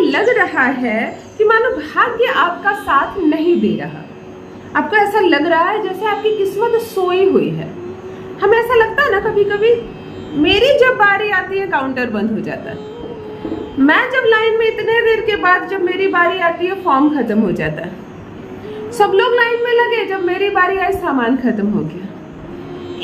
लग रहा है कि मानो भाग्य आपका साथ नहीं दे रहा। आपको ऐसा लग रहा है जैसे आपकी किस्मत सोई हुई है। हमें ऐसा लगता है ना कभी कभी, मेरी जब बारी आती है काउंटर बंद हो जाता है। मैं जब लाइन में इतने देर के बाद जब मेरी बारी आती है फॉर्म खत्म हो जाता है। सब लोग लाइन में लगे, जब मेरी बारी आई सामान खत्म हो गया।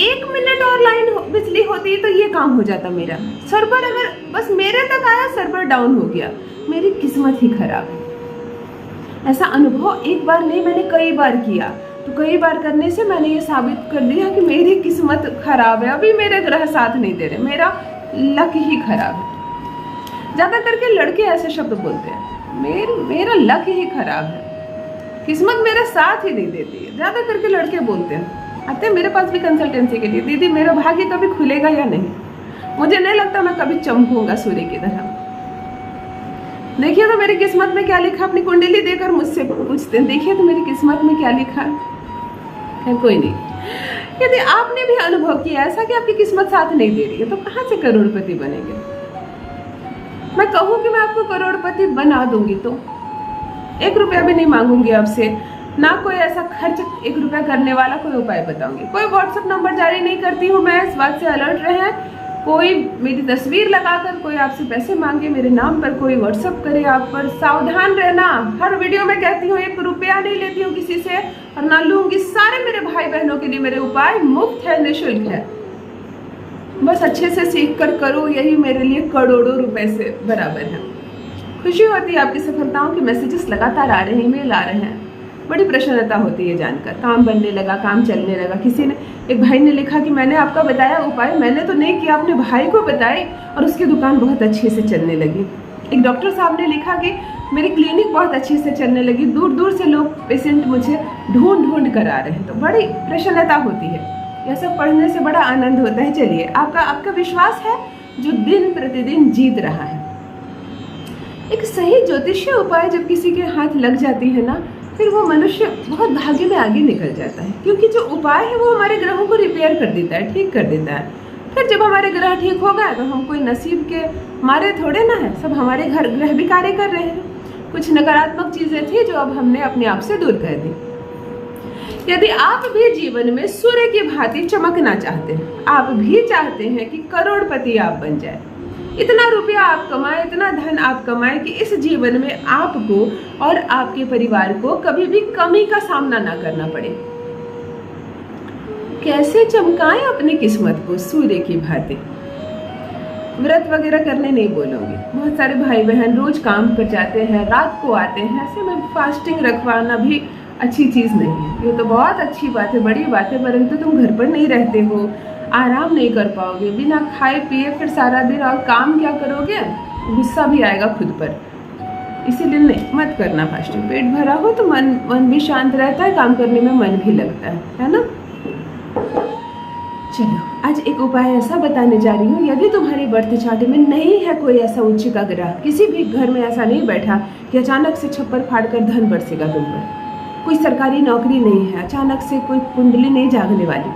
1 मिनट और लाइन बिजली होती तो ये काम हो जाता मेरा। सर्वर अगर बस मेरे तक आया, सर्वर डाउन हो गया, मेरी किस्मत ही खराब है। ऐसा अनुभव एक बार नहीं, मैंने कई बार किया। तो कई बार करने से मैंने ये साबित कर दिया कि मेरी किस्मत खराब है। अभी मेरे ग्रह साथ नहीं दे रहे, मेरा लक ही खराब है। ज्यादा करके लड़के ऐसे शब्द बोलते हैं, मेरा लक ही खराब है, किस्मत मेरा साथ ही नहीं देती है। ज्यादा करके लड़के बोलते हैं, आते हैं मेरे पास भी कंसल्टेंसी के लिए, दीदी मेरा भाग्य कभी खुलेगा या नहीं। मुझे नहीं लगता मैं कभी चमकूंगा सूर्य की तरह। देखिए तो मेरी किस्मत में क्या लिखा, अपनी कुंडली देकर मुझसे पूछते हैं, देखिए तो मेरी किस्मत में क्या लिखा है। कोई नहीं। यदि आपने भी अनुभव किया ऐसा कि आपकी किस्मत साथ नहीं दे रही है, तो कहाँ से करोड़पति बनेंगे। मैं कहूँ कि मैं आपको करोड़पति बना दूंगी तो 1 रुपया भी नहीं मांगूंगी आपसे, ना कोई ऐसा खर्च 1 रुपया करने वाला कोई उपाय बताऊंगी। कोई व्हाट्सएप नंबर जारी नहीं करती हूँ मैं, इस बात से अलर्ट रहे। कोई मेरी तस्वीर लगाकर कोई आपसे पैसे मांगे मेरे नाम पर, कोई व्हाट्सएप करे आप पर, सावधान रहना। हर वीडियो में कहती हूँ 1 रुपया नहीं लेती हूँ किसी से और ना लूंगी। सारे मेरे भाई बहनों के लिए मेरे उपाय मुफ्त है, निःशुल्क है। बस अच्छे से सीख कर करो, यही मेरे लिए करोड़ों रुपए से बराबर है। खुशी होती है आपकी सफलताओं के मैसेजेस लगातार आ रहे हैं, ईमेल आ रहे हैं, बड़ी प्रसन्नता होती है जानकर। काम बनने लगा, काम चलने लगा। किसी ने, एक भाई ने लिखा कि मैंने आपका बताया उपाय, मैंने तो नहीं किया, अपने भाई को बताई और उसकी दुकान बहुत अच्छे से चलने लगी। एक डॉक्टर साहब ने लिखा कि मेरी क्लिनिक बहुत अच्छे से चलने लगी, दूर दूर से लोग पेशेंट मुझे ढूंढ कर आ रहे हैं। तो बड़ी प्रसन्नता होती है, यह सब पढ़ने से बड़ा आनंद होता है। चलिए, आपका विश्वास है जो दिन प्रतिदिन जीत रहा है। एक सही ज्योतिषीय उपाय जब किसी के हाथ लग जाती है ना, फिर वो मनुष्य बहुत भाग्य में आगे निकल जाता है, क्योंकि जो उपाय है वो हमारे ग्रहों को रिपेयर कर देता है, ठीक कर देता है। फिर जब हमारे ग्रह ठीक हो गए तो हम कोई नसीब के मारे थोड़े ना है, सब हमारे ग्रह भी कार्य कर रहे हैं। कुछ नकारात्मक चीजें थी जो अब हमने अपने आप से दूर कर दी। यदि आप भी जीवन में सूर्य की भांति चमकना चाहते हैं, आप भी चाहते हैं कि करोड़पति आप बन जाए, इतना रुपया आप कमाएं, इतना धन आप कमाएं कि इस जीवन में आपको और आपके परिवार को कभी भी कमी का सामना ना करना पड़े। कैसे चमकाएं अपनी किस्मत को सूर्य की भांति। व्रत वगैरह करने नहीं बोलूंगी। बहुत सारे भाई बहन रोज काम कर जाते हैं, रात को आते हैं, ऐसे में फास्टिंग रखवाना भी अच्छी चीज नहीं है। ये तो बहुत अच्छी बात है, बड़ी बात है, परंतु तुम घर पर नहीं रहते हो, आराम नहीं कर पाओगे, बिना खाए पिए फिर सारा दिन और काम क्या करोगे, गुस्सा भी आएगा खुद पर। इसीलिए नहीं, मत करना फास्टिंग। पेट भरा हो तो मन भी शांत रहता है, काम करने में मन भी लगता है ना। चलो, आज एक उपाय ऐसा बताने जा रही हूँ। यदि तुम्हारी बर्थ चार्ट में नहीं है कोई ऐसा उच्च का ग्रह, किसी भी घर में ऐसा नहीं बैठा कि अचानक से छप्पर फाड़ कर धन बरसेगा तुम पर, कोई सरकारी नौकरी नहीं है, अचानक से कोई कुंडली नहीं जागने वाली,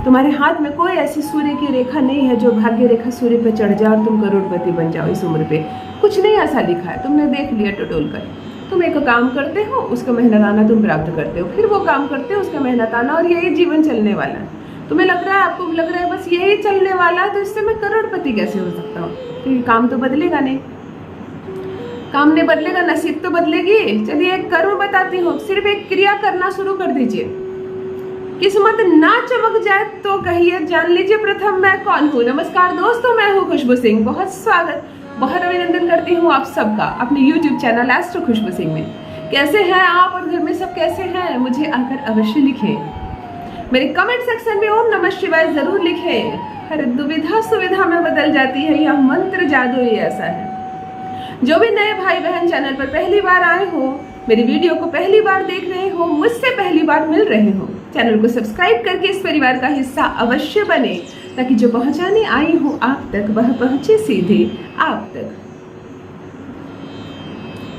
तुम्हारे हाथ में कोई ऐसी सूर्य की रेखा नहीं है जो भाग्य रेखा सूर्य पे चढ़ जाए और तुम करोड़पति बन जाओ इस उम्र पे, कुछ नहीं ऐसा लिखा है, तुमने देख लिया टटोल कर। तुम एक काम करते हो, उसका मेहनताना तुम प्राप्त करते हो, फिर वो काम करते हो, उसका मेहनताना, और यही जीवन चलने वाला है। तुम्हें लग रहा है, आपको लग रहा है बस यही चलने वाला है, तो इससे मैं करोड़पति कैसे हो सकता हूँ, क्योंकि काम तो बदलेगा नहीं। काम नहीं बदलेगा, नसीब तो बदलेगी। चलिए एक कर्म बताती हूँ, सिर्फ एक क्रिया करना शुरू कर दीजिए। किस्मत ना चमक जाए तो कहिए, जान लीजिए प्रथम मैं कौन हूँ। नमस्कार दोस्तों, मैं हूँ खुशबू सिंह। बहुत स्वागत, बहुत अभिनंदन करती हूँ आप सबका अपने YouTube चैनल एस्ट्रो खुशबू सिंह में। कैसे हैं आप और घर में सब कैसे हैं, मुझे आकर अवश्य लिखें। मेरे कमेंट सेक्शन में ओम नमः शिवाय जरूर लिखें। हर दुविधा सुविधा में बदल जाती है यह मंत्र, जादू ही ऐसा है। जो भी नए भाई बहन चैनल पर पहली बार आए हो, मेरी वीडियो को पहली बार देख रहे हो, मुझसे पहली बार मिल रहे हो, चैनल को सब्सक्राइब करके इस परिवार का हिस्सा अवश्य बने, ताकि जो पहुंचाने आई हूं आप तक वह पहुंचे सीधे आप तक।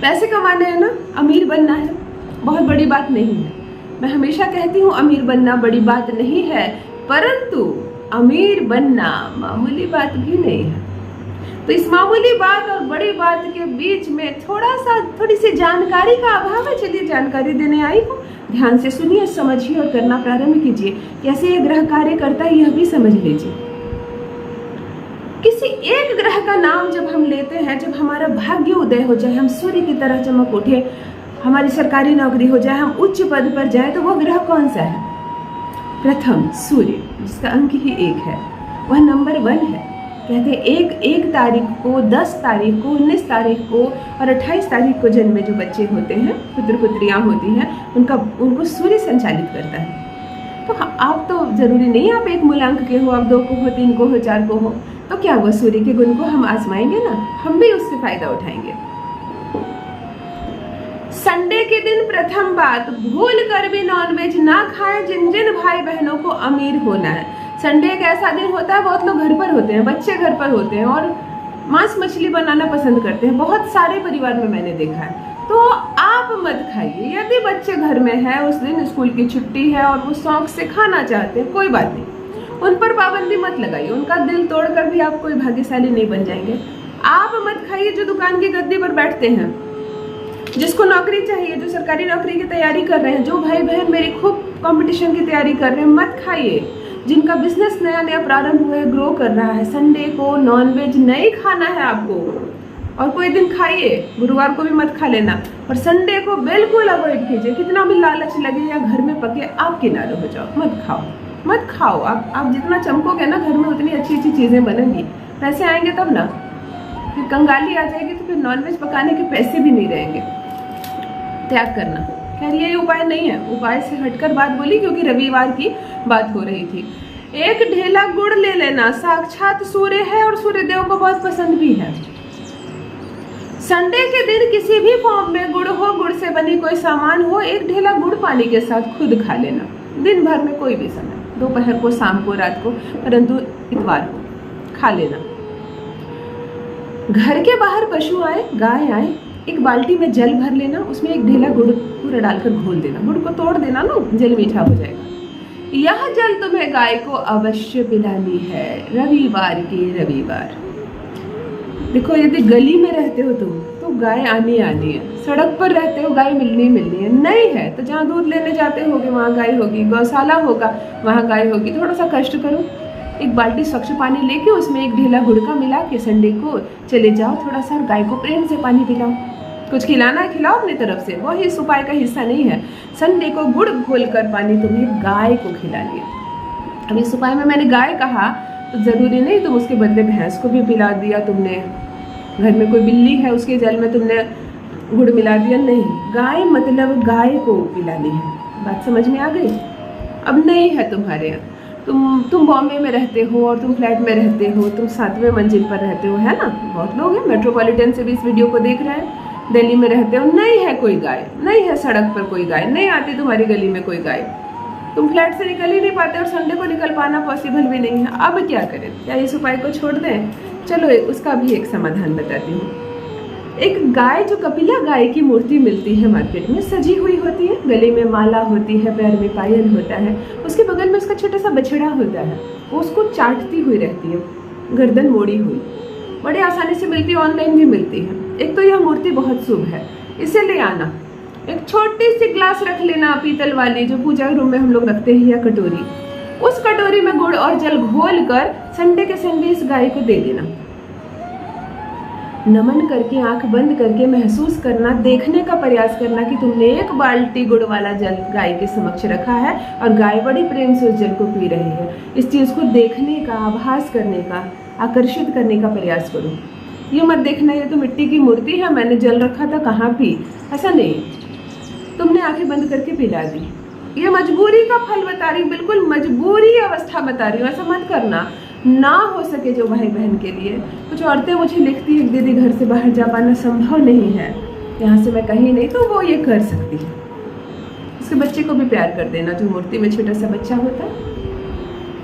पैसे कमाने हैं ना, अमीर बनना है, बहुत बड़ी बात नहीं है। मैं हमेशा कहती हूँ अमीर बनना बड़ी बात नहीं है, परंतु अमीर बनना मामूली बात भी नहीं है। तो इस मामूली बात और बड़ी बात के बीच में थोड़ी सी जानकारी का अभाव है। चलिए जानकारी देने आई हूँ, ध्यान से सुनिए, समझिए और करना प्रारंभ कीजिए। कैसे यह ग्रह कार्य करता है यह भी समझ लीजिए। किसी एक ग्रह का नाम जब हम लेते हैं, जब हमारा भाग्य उदय हो जाए, हम सूर्य की तरह चमक उठे, हमारी सरकारी नौकरी हो जाए, हम उच्च पद पर जाए, तो वह ग्रह कौन सा है? प्रथम सूर्य, जिसका अंक ही 1 है, वह नंबर 1 है। कहते हैं एक तारीख को, 10 तारीख को, 19 तारीख को और 28 तारीख को जन्मे जो बच्चे होते हैं, पुत्र पुत्रियां होती हैं, उनको सूर्य संचालित करता है। तो आप तो जरूरी नहीं आप 1 मूलांक के हो, आप 2 को हो, 3 को हो, 4 को हो, तो क्या हुआ, सूर्य के गुण को हम आजमाएंगे ना, हम भी उससे फायदा उठाएंगे। संडे के दिन प्रथम बात, भूल कर भी नॉनवेज ना खाएं। जिन जिन भाई बहनों को अमीर होना है, संडे एक ऐसा दिन होता है, बहुत लोग घर पर होते हैं, बच्चे घर पर होते हैं और मांस मछली बनाना पसंद करते हैं, बहुत सारे परिवार में मैंने देखा है। तो आप मत खाइए। यदि बच्चे घर में है, उस दिन स्कूल की छुट्टी है और वो शौक से खाना चाहते हैं, कोई बात नहीं, उन पर पाबंदी मत लगाइए। उनका दिल तोड़कर भी आप कोई भाग्यशाली नहीं बन जाएंगे। आप मत खाइए। जो दुकान की गद्दी पर बैठते हैं, जिसको नौकरी चाहिए, जो सरकारी नौकरी की तैयारी कर रहे हैं, जो भाई बहन मेरी खूब कंपटीशन की तैयारी कर रहे हैं, मत खाइए। जिनका बिजनेस नया नया प्रारंभ हुआ है, ग्रो कर रहा है, संडे को नॉनवेज नहीं खाना है आपको। और कोई दिन खाइए, गुरुवार को भी मत खा लेना, और संडे को बिल्कुल अवॉइड कीजिए। कितना भी लालच लगे या घर में पके, आप किनारे हो जाओ, मत खाओ, मत खाओ। आप जितना चमकोगे ना घर में, उतनी अच्छी अच्छी चीज़ें बनेंगी, पैसे आएंगे तब ना। फिर कंगाली आ जाएगी तो फिर नॉनवेज पकाने के पैसे भी नहीं रहेंगे। त्याग करना। खैर ये उपाय नहीं है, उपाय से हटकर बात बोली क्योंकि रविवार की बात हो रही थी। 1 ढेला गुड़ ले लेना, साक्षात सूर्य है और सूर्य देव को बहुत पसंद भी है। संडे के दिन किसी भी फॉर्म में गुड़ हो, गुड़ से बनी कोई सामान हो, 1 ढेला गुड़ पानी के साथ खुद खा लेना, दिन भर में कोई भी समय, दोपहर को, शाम को, रात को, परंतु इतवार को खा लेना। घर के बाहर पशु आए, गाय आए, 1 बाल्टी में जल भर लेना, उसमें 1 ढेला गुड़ पूरा डालकर घोल देना, गुड़ को तोड़ देना ना, जल मीठा हो जाएगा। यह जल तुम्हें गाय को अवश्य पिलानी है रविवार के रविवार। देखो, यदि गली में रहते हो तुम तो गाय आनी आनी है, सड़क पर रहते हो गाय मिलनी है, नहीं है तो जहाँ दूध लेने जाते होगे वहाँ गाय होगी, गौशाला होगा वहाँ गाय होगी। थोड़ा सा कष्ट करो, 1 बाल्टी स्वच्छ पानी लेके उसमें 1 ढेला गुड़ का मिला के संडे को चले जाओ, थोड़ा सा गाय को प्रेम से पानी पिलाओ। कुछ खिलाना है खिलाओ अपनी तरफ से, वो इस उपाय का हिस्सा नहीं है। संडे को गुड़ घोलकर पानी तुम्हें गाय को खिलानी है। अब इस उपाय में मैंने गाय कहा तो ज़रूरी नहीं तुम उसके बदले भैंस को भी पिला दिया तुमने, घर में कोई बिल्ली है उसके जल में तुमने गुड़ मिला दिया, नहीं, गाय मतलब गाय को पिलानी है। बात समझ में आ गई? अब नहीं है तुम्हारे यहाँ, तुम बॉम्बे में रहते हो और तुम फ्लैट में रहते हो, तुम 7वें मंजिल पर रहते हो, है ना, बहुत लोग हैं, मेट्रोपॉलिटन से भी इस वीडियो को देख रहे हैं, दिल्ली में रहते हो, नहीं है कोई गाय, नहीं है सड़क पर कोई गाय, नहीं आती तुम्हारी गली में कोई गाय, तुम फ्लैट से निकल ही नहीं पाते और संडे को निकल पाना पॉसिबल भी नहीं है। अब क्या करें? क्या इस उपाय को छोड़ दें? चलो उसका भी एक समाधान बताती हूँ। एक गाय, जो कपिला गाय की मूर्ति मिलती है मार्केट में, सजी हुई होती है, गले में माला होती है, पैर में पायल होता है, उसके बगल में उसका छोटा सा बछड़ा होता है, वो उसको चाटती हुई रहती है, गर्दन मोड़ी हुई, बड़े आसानी से मिलती है, ऑनलाइन भी मिलती है। एक तो यह मूर्ति बहुत शुभ है, इसे ले आना। एक छोटी सी ग्लास रख लेना, पीतल वाली, जो पूजा रूम में हम लोग रखते हैं, या कटोरी, उस कटोरी में गुड़ और जल घोल कर संडे के संडे इस गाय को दे देना। नमन करके, आंख बंद करके महसूस करना, देखने का प्रयास करना कि तुमने 1 बाल्टी गुड़ वाला जल गाय के समक्ष रखा है और गाय बड़ी प्रेम से उस जल को पी रही है। इस चीज को देखने का, आभास करने का, आकर्षित करने का प्रयास करो। ये मत देखना ये तो मिट्टी की मूर्ति है, मैंने जल रखा था कहाँ पी, ऐसा नहीं, तुमने आंखें बंद करके पिला दी। ये मजबूरी का फल बता रही, बिल्कुल मजबूरी अवस्था बता रही हूँ, ऐसा मत करना। ना हो सके जो भाई बहन के लिए, कुछ औरतें मुझे लिखती है, दीदी घर से बाहर जा पाना संभव नहीं है, यहाँ से मैं कहीं नहीं, तो वो ये कर सकती है। उसके बच्चे को भी प्यार कर देना, जो मूर्ति में छोटा सा बच्चा होता है,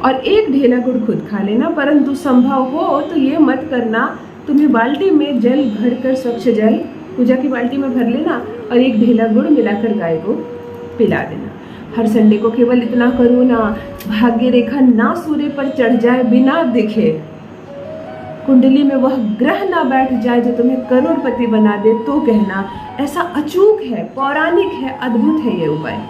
और 1 ढेला गुड़ खुद खा लेना। परंतु संभव हो तो ये मत करना, तुम्हें बाल्टी में जल भरकर, स्वच्छ जल पूजा की बाल्टी में भर लेना और 1 ढेला गुड़ मिलाकर गाय को पिला देना। हर संडे को केवल इतना करो ना, भाग्य रेखा ना सूर्य पर चढ़ जाए बिना दिखे, कुंडली में वह ग्रह ना बैठ जाए जो तुम्हें करोड़पति बना दे तो कहना। ऐसा अचूक है, पौराणिक है, अद्भुत है ये उपाय।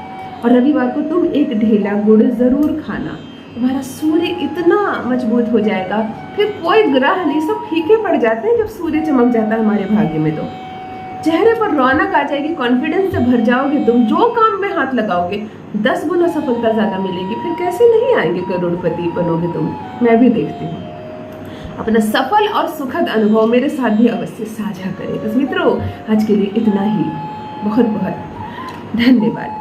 और रविवार को तुम एक ढेला गुड़ जरूर खाना। तुम्हारा सूर्य इतना मजबूत हो जाएगा, फिर कोई ग्रह नहीं, सब फीके पड़ जाते हैं जब सूर्य चमक जाता है हमारे भाग्य में। तो चेहरे पर रौनक आ जाएगी, कॉन्फिडेंस से भर जाओगे तुम। जो काम में हाथ लगाओगे 10 गुना सफलता ज़्यादा मिलेगी। फिर कैसे नहीं आएंगे करोड़पति बनोगे तुम, मैं भी देखती हूँ। अपना सफल और सुखद अनुभव मेरे साथ भी अवश्य साझा करें। बस मित्रों, आज के लिए इतना ही। बहुत बहुत धन्यवाद।